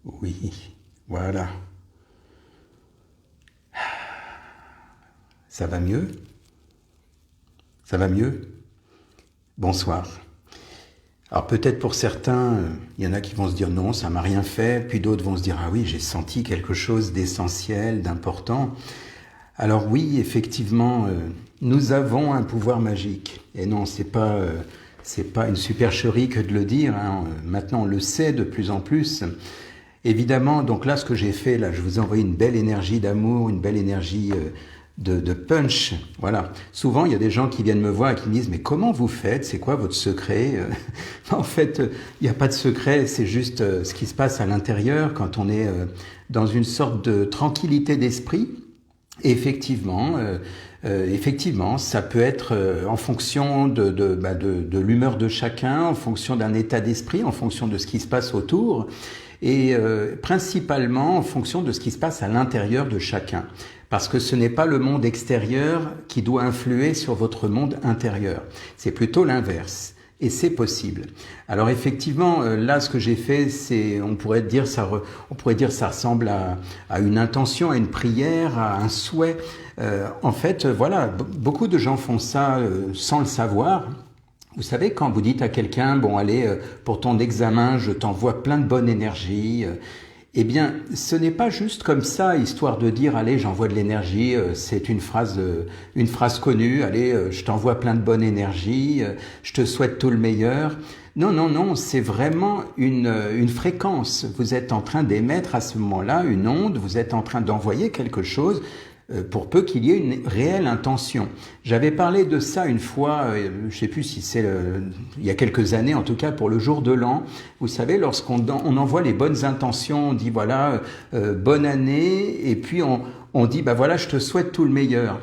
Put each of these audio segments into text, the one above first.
Oui, voilà. Ça va mieux? Ça va mieux? Bonsoir. Alors peut-être pour certains, il y en a qui vont se dire non, ça m'a rien fait, puis d'autres vont se dire ah oui, j'ai senti quelque chose d'essentiel, d'important. Alors oui, effectivement, nous avons un pouvoir magique. Et non, c'est pas une supercherie que de le dire, hein. Maintenant, on le sait de plus en plus. Évidemment, donc là, ce que j'ai fait, là, je vous ai envoyé une belle énergie d'amour, une belle énergie de punch. Voilà. Souvent, il y a des gens qui viennent me voir et qui me disent mais comment vous faites? C'est quoi votre secret? En fait, il n'y a pas de secret, c'est juste ce qui se passe à l'intérieur quand on est dans une sorte de tranquillité d'esprit. Effectivement, ça peut être en fonction de l'humeur de chacun, en fonction d'un état d'esprit, en fonction de ce qui se passe autour, et principalement en fonction de ce qui se passe à l'intérieur de chacun. Parce que ce n'est pas le monde extérieur qui doit influer sur votre monde intérieur, c'est plutôt l'inverse. Et c'est possible. Alors effectivement, là, ce que j'ai fait, on pourrait dire ça ressemble à une intention, à une prière, à un souhait. En fait, voilà, beaucoup de gens font ça sans le savoir. Vous savez, quand vous dites à quelqu'un, bon, allez, pour ton examen, je t'envoie plein de bonne énergie. Eh bien, ce n'est pas juste comme ça, histoire de dire, allez, j'envoie de l'énergie, c'est une phrase connue, allez, je t'envoie plein de bonne énergie, je te souhaite tout le meilleur. Non, non, non, c'est vraiment une fréquence. Vous êtes en train d'émettre à ce moment-là une onde, vous êtes en train d'envoyer quelque chose, pour peu qu'il y ait une réelle intention. J'avais parlé de ça une fois, je ne sais plus si c'est il y a quelques années, en tout cas pour le jour de l'an. Vous savez, lorsqu'on envoie les bonnes intentions, on dit voilà, bonne année, et puis on dit bah voilà, je te souhaite tout le meilleur.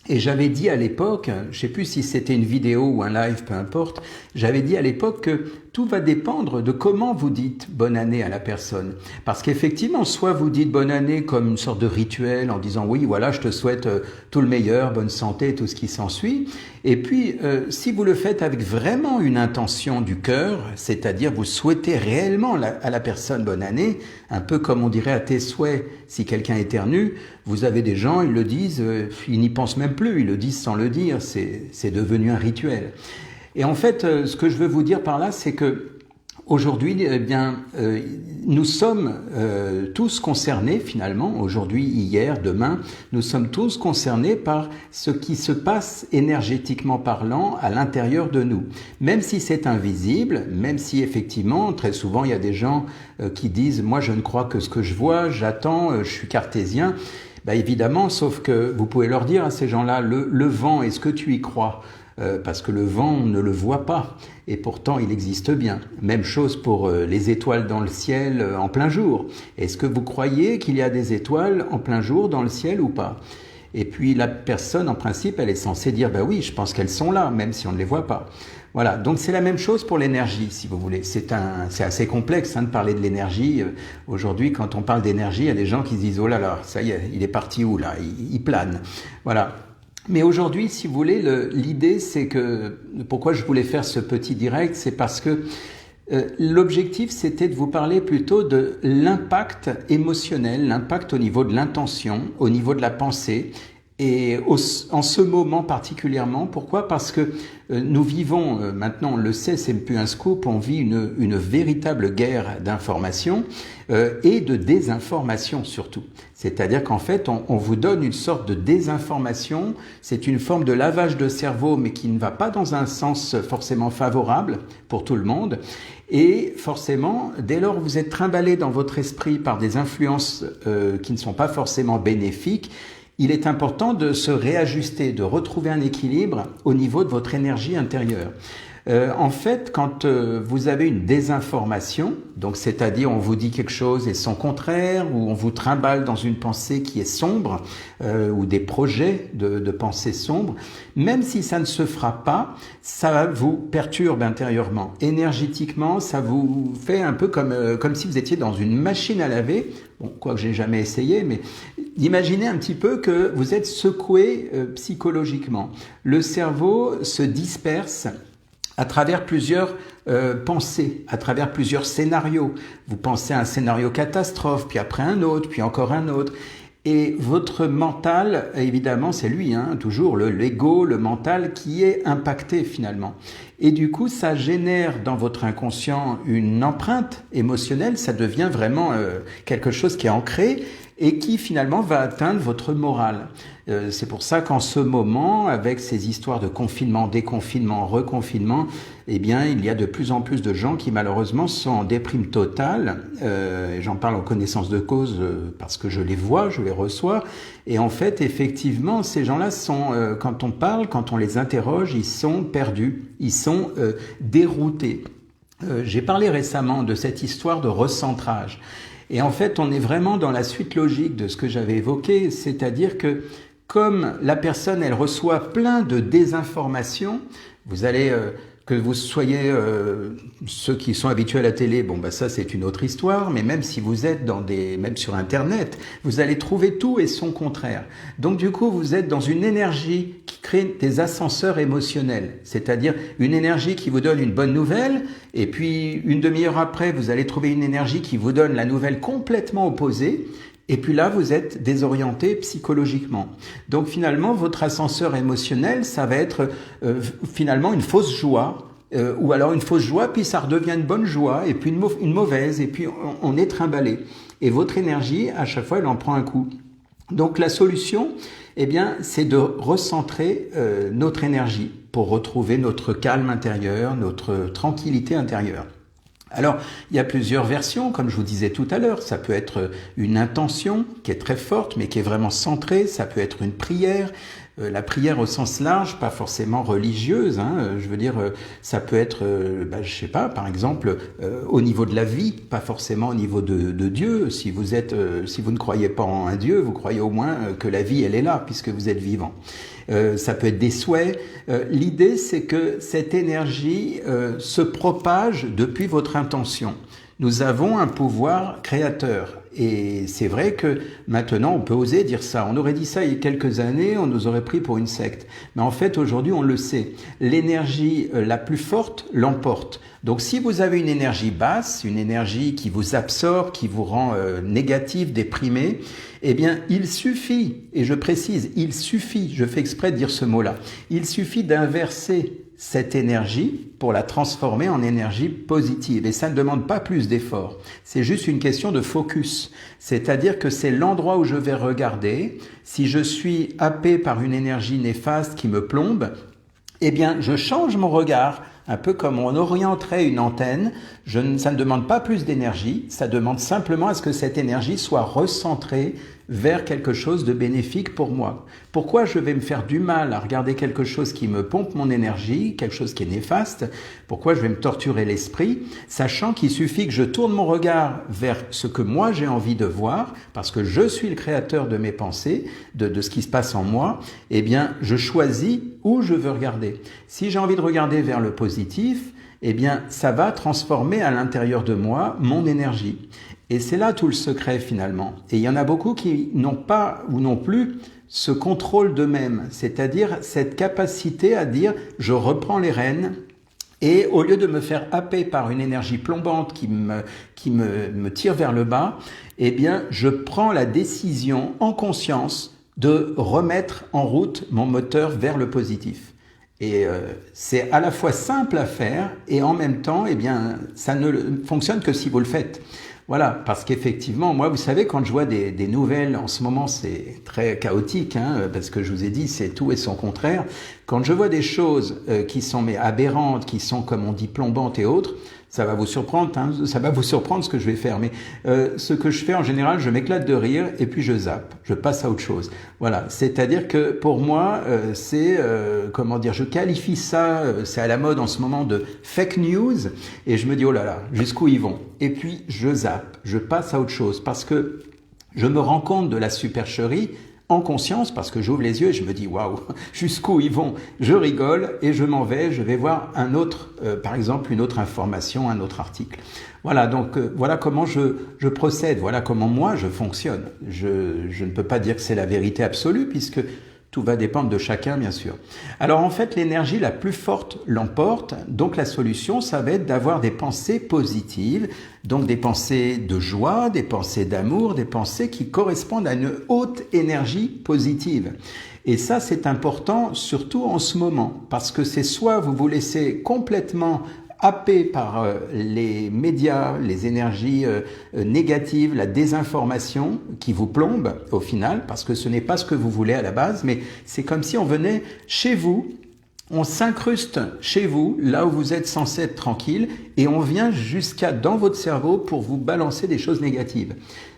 Et j'avais dit à l'époque, je sais plus si c'était une vidéo ou un live, peu importe, j'avais dit à l'époque que tout va dépendre de comment vous dites bonne année à la personne. Parce qu'effectivement, soit vous dites bonne année comme une sorte de rituel en disant oui, voilà, je te souhaite tout le meilleur, bonne santé, tout ce qui s'ensuit. Et puis, si vous le faites avec vraiment une intention du cœur, c'est-à-dire vous souhaitez réellement à la personne bonne année, un peu comme on dirait à tes souhaits si quelqu'un éternue, vous avez des gens, ils le disent, ils n'y pensent même plus, ils le disent sans le dire, c'est devenu un rituel. Et en fait, ce que je veux vous dire par là, c'est que aujourd'hui, eh bien, nous sommes tous concernés finalement, aujourd'hui, hier, demain, nous sommes tous concernés par ce qui se passe énergétiquement parlant à l'intérieur de nous. Même si c'est invisible, même si effectivement, très souvent, il y a des gens qui disent « moi, je ne crois que ce que je vois, j'attends, je suis cartésien ». Bah évidemment, sauf que vous pouvez leur dire à ces gens-là, le vent, est-ce que tu y crois? Parce que le vent, on ne le voit pas, et pourtant il existe bien. Même chose pour les étoiles dans le ciel en plein jour. Est-ce que vous croyez qu'il y a des étoiles en plein jour dans le ciel ou pas? Et puis la personne, en principe, elle est censée dire, bah oui, je pense qu'elles sont là, même si on ne les voit pas. Voilà, donc c'est la même chose pour l'énergie, si vous voulez. C'est assez complexe de parler de l'énergie. Aujourd'hui, quand on parle d'énergie, il y a des gens qui se disent, oh là là, ça y est, il est parti où là? Il plane. Voilà. Mais aujourd'hui, si vous voulez, l'idée, c'est que, pourquoi je voulais faire ce petit direct, c'est parce que l'objectif, c'était de vous parler plutôt de l'impact émotionnel, l'impact au niveau de l'intention, au niveau de la pensée, et en ce moment particulièrement. Pourquoi? Parce que nous vivons, maintenant on le sait, c'est plus un scoop, on vit une véritable guerre d'information et de désinformation surtout. C'est-à-dire qu'en fait, on vous donne une sorte de désinformation, c'est une forme de lavage de cerveau, mais qui ne va pas dans un sens forcément favorable pour tout le monde. Et forcément, dès lors que vous êtes trimballé dans votre esprit par des influences qui ne sont pas forcément bénéfiques, il est important de se réajuster, de retrouver un équilibre au niveau de votre énergie intérieure. En fait, quand vous avez une désinformation, donc c'est-à-dire on vous dit quelque chose et son contraire, ou on vous trimballe dans une pensée qui est sombre, ou des projets de pensée sombre, même si ça ne se fera pas, ça vous perturbe intérieurement. Énergétiquement, ça vous fait un peu comme si vous étiez dans une machine à laver, bon, quoi que j'ai jamais essayé, mais imaginez un petit peu que vous êtes secoué psychologiquement. Le cerveau se disperse à travers plusieurs pensées, à travers plusieurs scénarios. Vous pensez à un scénario catastrophe, puis après un autre, puis encore un autre. Et votre mental, évidemment, c'est lui, toujours l'ego, le mental qui est impacté finalement. Et du coup, ça génère dans votre inconscient une empreinte émotionnelle, ça devient vraiment quelque chose qui est ancré et qui finalement va atteindre votre morale. C'est pour ça qu'en ce moment, avec ces histoires de confinement, déconfinement, reconfinement, eh bien, il y a de plus en plus de gens qui malheureusement sont en déprime totale. J'en parle en connaissance de cause parce que je les vois, je les reçois. Et en fait, effectivement, ces gens-là sont, quand on parle, quand on les interroge, ils sont perdus, ils sont déroutés. J'ai parlé récemment de cette histoire de recentrage. Et en fait, on est vraiment dans la suite logique de ce que j'avais évoqué, c'est-à-dire que comme la personne, elle reçoit plein de désinformations, vous allez, que vous soyez ceux qui sont habitués à la télé, ça c'est une autre histoire, mais même si vous êtes même sur Internet, vous allez trouver tout et son contraire. Donc du coup, vous êtes dans une énergie qui crée des ascenseurs émotionnels, c'est-à-dire une énergie qui vous donne une bonne nouvelle, et puis une demi-heure après, vous allez trouver une énergie qui vous donne la nouvelle complètement opposée. Et puis là, vous êtes désorienté psychologiquement. Donc finalement, votre ascenseur émotionnel, ça va être finalement une fausse joie, ou alors une fausse joie, puis ça redevient une bonne joie, et puis une mauvaise, et puis on est trimballé. Et votre énergie, à chaque fois, elle en prend un coup. Donc la solution, eh bien, c'est de recentrer notre énergie pour retrouver notre calme intérieur, notre tranquillité intérieure. Alors, il y a plusieurs versions, comme je vous disais tout à l'heure. Ça peut être une intention qui est très forte, mais qui est vraiment centrée. Ça peut être une prière. La prière au sens large, pas forcément religieuse. Je veux dire, ça peut être, je sais pas, par exemple, au niveau de la vie, pas forcément au niveau de Dieu. Si vous ne croyez pas en un Dieu, vous croyez au moins que la vie, elle est là, puisque vous êtes vivant. Ça peut être des souhaits. L'idée, c'est que cette énergie se propage depuis votre intention. Nous avons un pouvoir créateur. Et c'est vrai que maintenant, on peut oser dire ça. On aurait dit ça il y a quelques années, on nous aurait pris pour une secte. Mais en fait, aujourd'hui, on le sait. L'énergie la plus forte l'emporte. Donc si vous avez une énergie basse, une énergie qui vous absorbe, qui vous rend négatif, déprimé, eh bien, il suffit, et je précise, il suffit, je fais exprès de dire ce mot-là, il suffit d'inverser cette énergie pour la transformer en énergie positive. Et ça ne demande pas plus d'efforts. C'est juste une question de focus. C'est-à-dire que c'est l'endroit où je vais regarder. Si je suis happé par une énergie néfaste qui me plombe, eh bien, je change mon regard. Un peu comme on orienterait une antenne, ça ne demande pas plus d'énergie, ça demande simplement à ce que cette énergie soit recentrée vers quelque chose de bénéfique pour moi. Pourquoi je vais me faire du mal à regarder quelque chose qui me pompe mon énergie, quelque chose qui est néfaste? Pourquoi je vais me torturer l'esprit, sachant qu'il suffit que je tourne mon regard vers ce que moi j'ai envie de voir, parce que je suis le créateur de mes pensées, de ce qui se passe en moi, eh bien je choisis où je veux regarder. Si j'ai envie de regarder vers le positif, eh bien ça va transformer à l'intérieur de moi mon énergie. Et c'est là tout le secret finalement. Et il y en a beaucoup qui n'ont pas ou non plus ce contrôle d'eux-mêmes, c'est-à-dire cette capacité à dire « je reprends les rênes » et au lieu de me faire happer par une énergie plombante qui me tire vers le bas, eh bien je prends la décision en conscience de remettre en route mon moteur vers le positif. Et c'est à la fois simple à faire et en même temps, eh bien, ça ne fonctionne que si vous le faites. Voilà, parce qu'effectivement, moi, vous savez, quand je vois des nouvelles, en ce moment, c'est très chaotique, parce que je vous ai dit, c'est tout et son contraire. Quand je vois des choses qui sont aberrantes, qui sont, comme on dit, plombantes et autres, ça va vous surprendre, ça va vous surprendre ce que je vais faire. Mais ce que je fais en général, je m'éclate de rire et puis je zappe, je passe à autre chose. Voilà, c'est-à-dire que pour moi, je qualifie ça, c'est à la mode en ce moment de fake news, et je me dis oh là là, jusqu'où ils vont. Et puis je zappe, je passe à autre chose parce que je me rends compte de la supercherie en conscience, parce que j'ouvre les yeux et je me dis waouh, jusqu'où ils vont. Je rigole et je m'en vais, je vais voir un autre, par exemple une autre information, un autre article. Voilà, donc voilà comment je procède, voilà comment moi je fonctionne. Je ne peux pas dire que c'est la vérité absolue, puisque Tout va dépendre de chacun, bien sûr. Alors en fait, l'énergie la plus forte l'emporte. Donc la solution, ça va être d'avoir des pensées positives, donc des pensées de joie, des pensées d'amour, des pensées qui correspondent à une haute énergie positive. Et ça, c'est important, surtout en ce moment, parce que c'est soit vous vous laissez complètement happé par les médias, les énergies négatives, la désinformation qui vous plombe au final, parce que ce n'est pas ce que vous voulez à la base, mais c'est comme si on venait chez vous, on s'incruste chez vous, là où vous êtes censé être tranquille, et on vient jusqu'à dans votre cerveau pour vous balancer des choses négatives.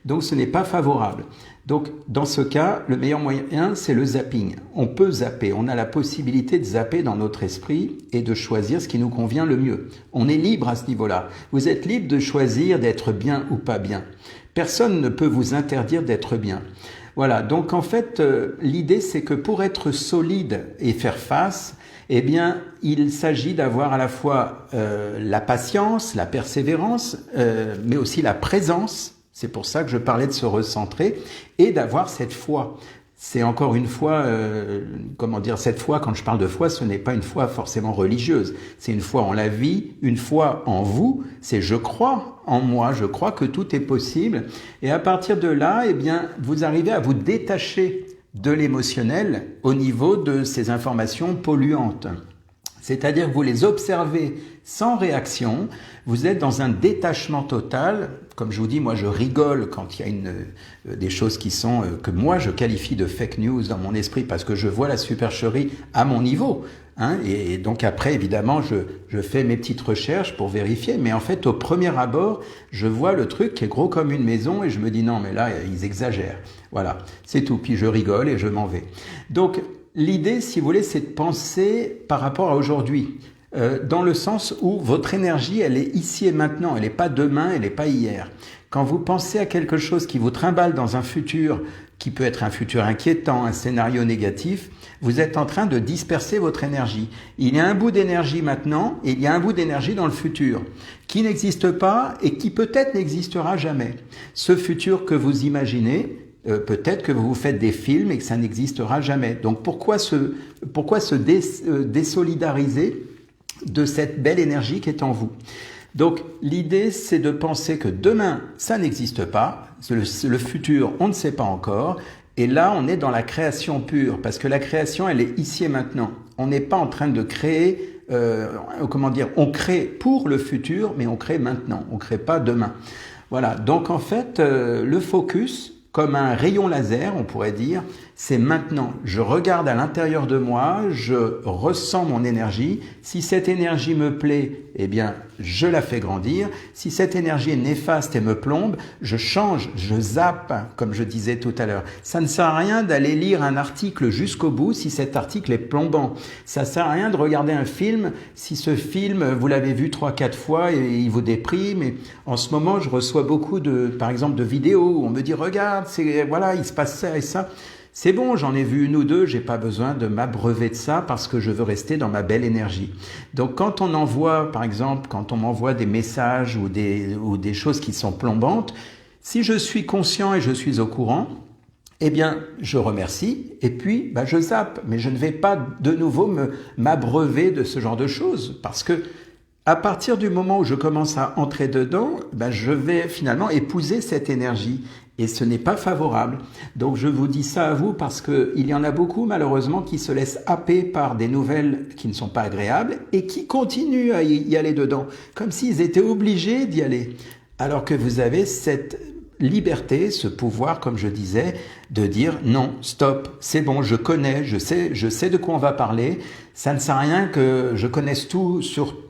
Donc ce n'est pas favorable. Donc dans ce cas, le meilleur moyen, c'est le zapping. On peut zapper, on a la possibilité de zapper dans notre esprit et de choisir ce qui nous convient le mieux. On est libre à ce niveau-là. Vous êtes libre de choisir d'être bien ou pas bien. Personne ne peut vous interdire d'être bien. Voilà, donc en fait, l'idée c'est que pour être solide et faire face, eh bien, il s'agit d'avoir à la fois la patience, la persévérance, mais aussi la présence. C'est pour ça que je parlais de se recentrer et d'avoir cette foi. C'est encore une fois, cette foi, quand je parle de foi, ce n'est pas une foi forcément religieuse. C'est une foi en la vie, une foi en vous. C'est je crois en moi, je crois que tout est possible. Et à partir de là, eh bien, vous arrivez à vous détacher de l'émotionnel au niveau de ces informations polluantes. C'est-à-dire que vous les observez sans réaction, vous êtes dans un détachement total. Comme je vous dis, moi je rigole quand il y a des choses qui sont que moi je qualifie de fake news dans mon esprit parce que je vois la supercherie à mon niveau. Et donc après, évidemment, je fais mes petites recherches pour vérifier. Mais en fait, au premier abord, je vois le truc qui est gros comme une maison et je me dis non, mais là, ils exagèrent. Voilà, c'est tout. Puis je rigole et je m'en vais. Donc, l'idée, si vous voulez, c'est de penser par rapport à aujourd'hui. Dans le sens où votre énergie, elle est ici et maintenant, elle n'est pas demain, elle n'est pas hier. Quand vous pensez à quelque chose qui vous trimballe dans un futur, qui peut être un futur inquiétant, un scénario négatif, vous êtes en train de disperser votre énergie. Il y a un bout d'énergie maintenant et il y a un bout d'énergie dans le futur, qui n'existe pas et qui peut-être n'existera jamais. Ce futur que vous imaginez, peut-être que vous vous faites des films et que ça n'existera jamais. Donc pourquoi se désolidariser de cette belle énergie qui est en vous? Donc l'idée, c'est de penser que demain, ça n'existe pas, le futur, on ne sait pas encore, et là, on est dans la création pure, parce que la création, elle est ici et maintenant. On n'est pas en train de créer, on crée pour le futur, mais on crée maintenant, on ne crée pas demain. Voilà, donc en fait, le focus, comme un rayon laser, on pourrait dire, c'est maintenant. Je regarde à l'intérieur de moi, je ressens mon énergie. Si cette énergie me plaît, eh bien, je la fais grandir. Si cette énergie est néfaste et me plombe, je change, je zappe, comme je disais tout à l'heure. Ça ne sert à rien d'aller lire un article jusqu'au bout si cet article est plombant. Ça ne sert à rien de regarder un film si ce film, vous l'avez vu 3-4 fois et il vous déprime. Et en ce moment, je reçois beaucoup par exemple, de vidéos où on me dit, regarde, voilà, il se passe ça et ça. C'est bon, j'en ai vu une ou deux, j'ai pas besoin de m'abreuver de ça parce que je veux rester dans ma belle énergie. Donc quand on envoie, par exemple, quand on m'envoie des messages ou des choses qui sont plombantes, si je suis conscient et je suis au courant, eh bien, je remercie et puis je zappe. Mais je ne vais pas de nouveau m'abreuver de ce genre de choses parce que à partir du moment où je commence à entrer dedans, je vais finalement épouser cette énergie. Et ce n'est pas favorable. Donc je vous dis ça à vous parce qu'il y en a beaucoup malheureusement qui se laissent happer par des nouvelles qui ne sont pas agréables et qui continuent à y aller dedans, comme s'ils étaient obligés d'y aller. Alors que vous avez cette liberté, ce pouvoir, comme je disais, de dire non, stop, c'est bon, je connais, je sais de quoi on va parler. Ça ne sert à rien que je connaisse tout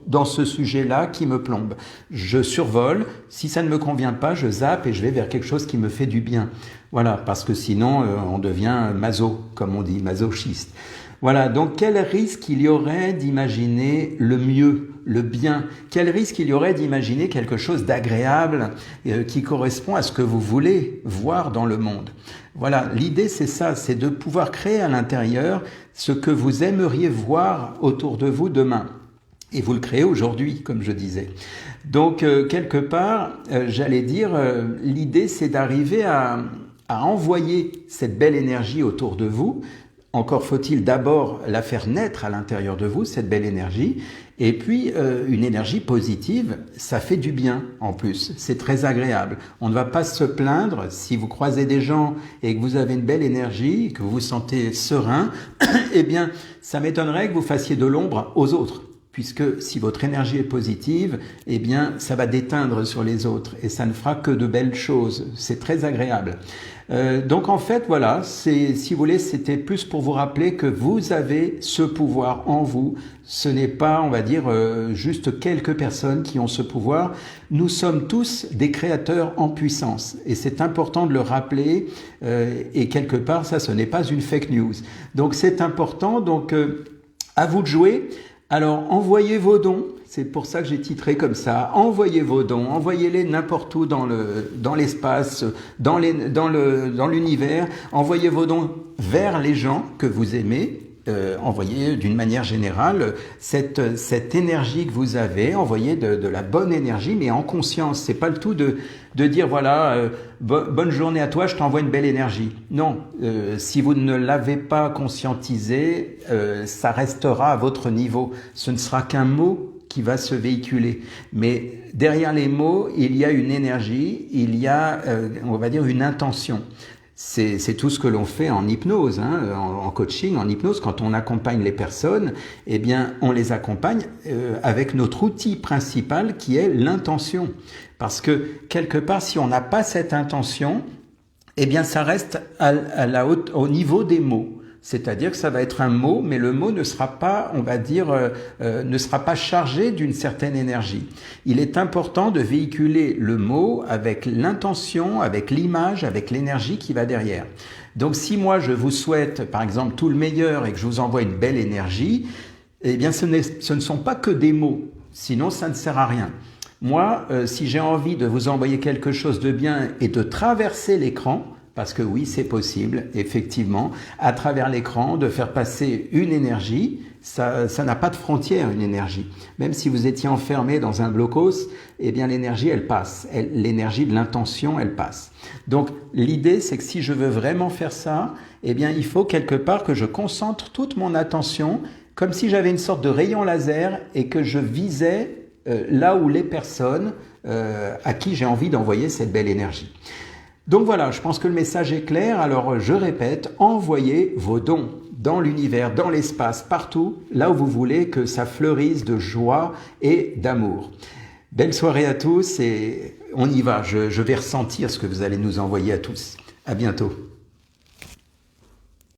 dans ce sujet-là qui me plombe. Je survole. Si ça ne me convient pas, je zappe et je vais vers quelque chose qui me fait du bien. Voilà, parce que sinon, on devient maso, comme on dit, masochiste. Voilà, donc quel risque il y aurait d'imaginer le mieux, le bien? Quel risque il y aurait d'imaginer quelque chose d'agréable qui correspond à ce que vous voulez voir dans le monde? Voilà, l'idée c'est ça, c'est de pouvoir créer à l'intérieur ce que vous aimeriez voir autour de vous demain. Et vous le créez aujourd'hui, comme je disais. Donc, quelque part, j'allais dire, l'idée c'est d'arriver à envoyer cette belle énergie autour de vous, Encore faut-il d'abord la faire naître à l'intérieur de vous, cette belle énergie. Et puis, une énergie positive, ça fait du bien en plus. C'est très agréable. On ne va pas se plaindre si vous croisez des gens et que vous avez une belle énergie, que vous vous sentez serein, eh bien, ça m'étonnerait que vous fassiez de l'ombre aux autres. Puisque si votre énergie est positive, eh bien, ça va déteindre sur les autres et ça ne fera que de belles choses. C'est très agréable. Donc en fait, voilà, si vous voulez, c'était plus pour vous rappeler que vous avez ce pouvoir en vous. Ce n'est pas, on va dire, juste quelques personnes qui ont ce pouvoir. Nous sommes tous des créateurs en puissance et c'est important de le rappeler. Et quelque part, ça, ce n'est pas une fake news. Donc c'est important. Donc à vous de jouer. Alors, envoyez vos dons, c'est pour ça que j'ai titré comme ça, envoyez vos dons, envoyez-les n'importe où dans l'espace, dans l'univers, envoyez vos dons vers les gens que vous aimez, envoyez d'une manière générale cette énergie que vous avez, envoyez de la bonne énergie, mais en conscience. C'est pas le tout de dire voilà, bonne journée à toi, je t'envoie une belle énergie. Non, si vous ne l'avez pas conscientisé, ça restera à votre niveau. Ce ne sera qu'un mot qui va se véhiculer. Mais derrière les mots, il y a une énergie, il y a, on va dire, une intention. C'est tout ce que l'on fait en hypnose, hein, en coaching, en hypnose. Quand on accompagne les personnes, eh bien, on les accompagne avec notre outil principal qui est l'intention. Parce que quelque part, si on n'a pas cette intention, eh bien, ça reste au niveau des mots. C'est-à-dire que ça va être un mot, mais le mot ne sera pas, on va dire, ne sera pas chargé d'une certaine énergie. Il est important de véhiculer le mot avec l'intention, avec l'image, avec l'énergie qui va derrière. Donc si moi je vous souhaite, par exemple, tout le meilleur et que je vous envoie une belle énergie, eh bien ce ne sont pas que des mots, sinon ça ne sert à rien. Moi, si j'ai envie de vous envoyer quelque chose de bien et de traverser l'écran, parce que oui, c'est possible, effectivement, à travers l'écran, de faire passer une énergie. Ça n'a pas de frontière, une énergie. Même si vous étiez enfermé dans un blocos, eh bien l'énergie, elle passe. L'énergie de l'intention, elle passe. Donc l'idée, c'est que si je veux vraiment faire ça, eh bien il faut quelque part que je concentre toute mon attention, comme si j'avais une sorte de rayon laser et que je visais là où les personnes à qui j'ai envie d'envoyer cette belle énergie. Donc voilà, je pense que le message est clair. Alors je répète, envoyez vos dons dans l'univers, dans l'espace, partout, là où vous voulez que ça fleurisse de joie et d'amour. Belle soirée à tous et on y va. Je vais ressentir ce que vous allez nous envoyer à tous. À bientôt.